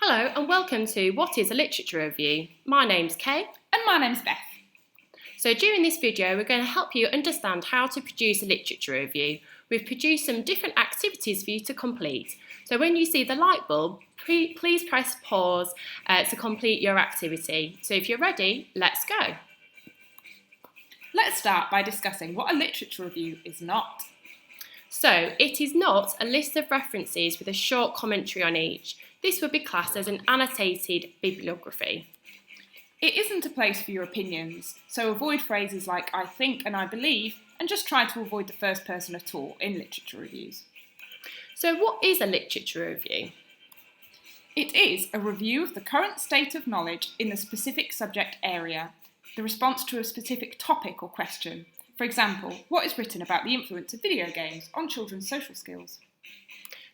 Hello and welcome to What is a Literature Review? My name's Kay. And my name's Beth. So during this video we're going to help you understand how to produce a literature review. We've produced some different activities for you to complete. So when you see the light bulb, please press pause to complete your activity. So if you're ready, let's go. Let's start by discussing what a literature review is not. So it is not a list of references with a short commentary on each. This would be classed as an annotated bibliography. It isn't a place for your opinions, so avoid phrases like I think and I believe, and just try to avoid the first person at all in literature reviews. So what is a literature review? It is a review of the current state of knowledge in the specific subject area, the response to a specific topic or question. For example, what is written about the influence of video games on children's social skills?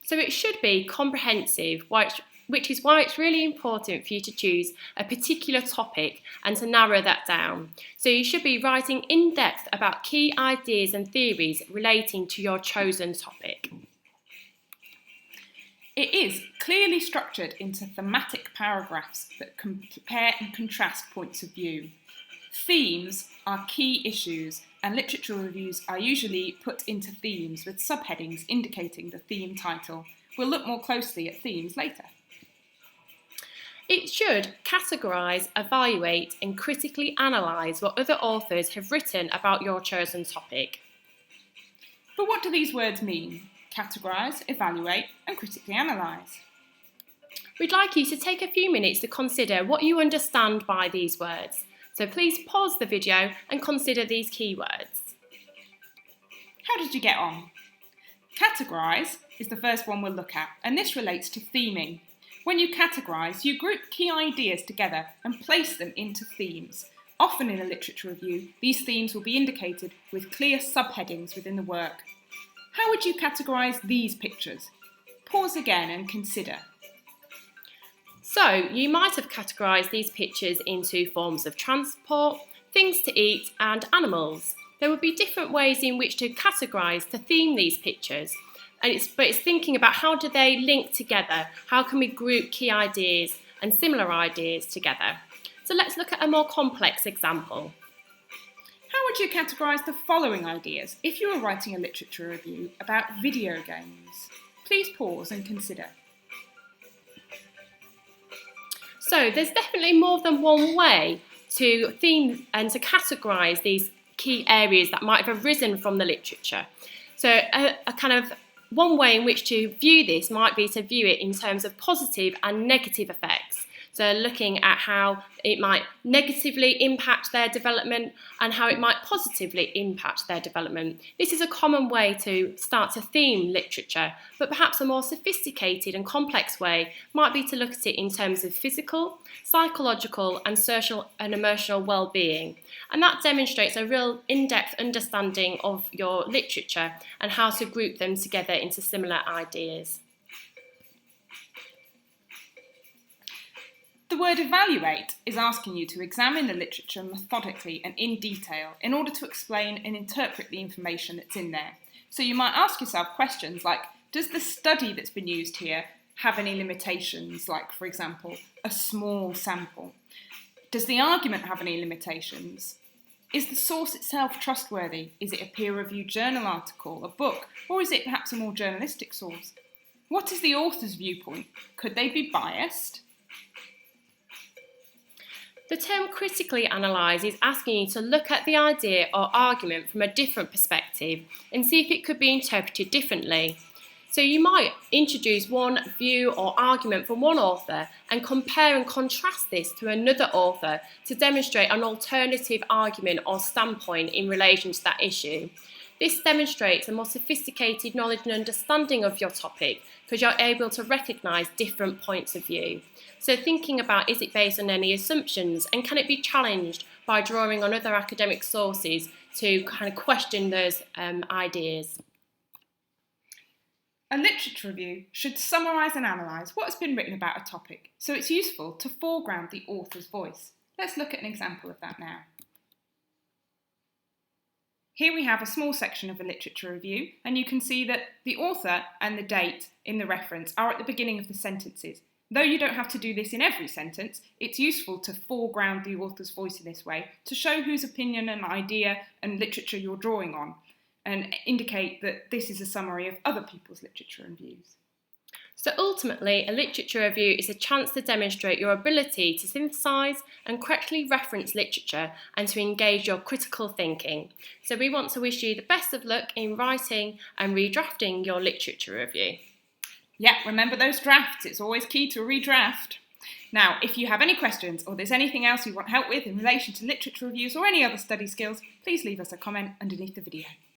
So it should be comprehensive, which is why it's really important for you to choose a particular topic and to narrow that down. So you should be writing in depth about key ideas and theories relating to your chosen topic. It is clearly structured into thematic paragraphs that compare and contrast points of view. Themes are key issues, and literature reviews are usually put into themes with subheadings indicating the theme title. We'll look more closely at themes later. It should categorise, evaluate and critically analyse what other authors have written about your chosen topic. But what do these words mean? Categorise, evaluate and critically analyse. We'd like you to take a few minutes to consider what you understand by these words. So please pause the video and consider these keywords. How did you get on? Categorise is the first one we'll look at, and this relates to theming. When you categorise, you group key ideas together and place them into themes. Often in a literature review, these themes will be indicated with clear subheadings within the work. How would you categorise these pictures? Pause again and consider. So you might have categorised these pictures into forms of transport, things to eat and animals. There would be different ways in which to categorise to theme these pictures. But it's thinking about how do they link together? How can we group key ideas and similar ideas together? So let's look at a more complex example. How would you categorise the following ideas if you were writing a literature review about video games? Please pause and consider. So there's definitely more than one way to theme and to categorise these key areas that might have arisen from the literature. So a kind of one way in which to view this might be to view it in terms of positive and negative effects. So looking at how it might negatively impact their development and how it might positively impact their development. This is a common way to start to theme literature, but perhaps a more sophisticated and complex way might be to look at it in terms of physical, psychological and social and emotional well-being. And that demonstrates a real in-depth understanding of your literature and how to group them together into similar ideas. The word evaluate is asking you to examine the literature methodically and in detail in order to explain and interpret the information that's in there. So you might ask yourself questions like, does the study that's been used here have any limitations, like, for example, a small sample? Does the argument have any limitations? Is the source itself trustworthy? Is it a peer-reviewed journal article, a book, or is it perhaps a more journalistic source? What is the author's viewpoint? Could they be biased? The term critically analyse is asking you to look at the idea or argument from a different perspective and see if it could be interpreted differently. So you might introduce one view or argument from one author and compare and contrast this to another author to demonstrate an alternative argument or standpoint in relation to that issue. This demonstrates a more sophisticated knowledge and understanding of your topic because you're able to recognise different points of view. So thinking about, is it based on any assumptions and can it be challenged by drawing on other academic sources to kind of question those ideas? A literature review should summarise and analyse what has been written about a topic, so it's useful to foreground the author's voice. Let's look at an example of that now. Here we have a small section of a literature review, and you can see that the author and the date in the reference are at the beginning of the sentences, Though you don't have to do this in every sentence, it's useful to foreground the author's voice in this way to show whose opinion and idea and literature you're drawing on, and indicate that this is a summary of other people's literature and views. So ultimately, a literature review is a chance to demonstrate your ability to synthesise and correctly reference literature and to engage your critical thinking. So we want to wish you the best of luck in writing and redrafting your literature review. Yeah, remember those drafts. It's always key to a redraft. Now, if you have any questions or there's anything else you want help with in relation to literature reviews or any other study skills, please leave us a comment underneath the video.